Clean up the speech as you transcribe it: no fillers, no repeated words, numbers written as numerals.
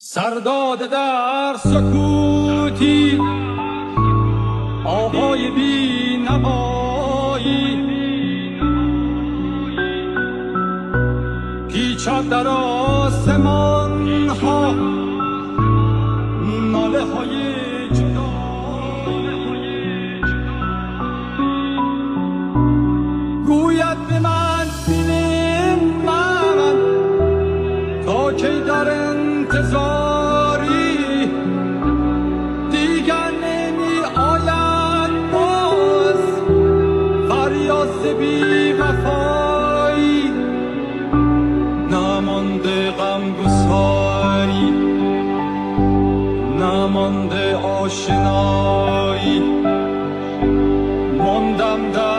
سرداد در سکوتی آهای بی نوایی پیچد در آسمان ها ناله های گوید به من بینیم من تا کی در انتظاری دیگر نمی آید باز فریاد بی وفایی نمانده غمگساری نمانده آشنایی ماندم در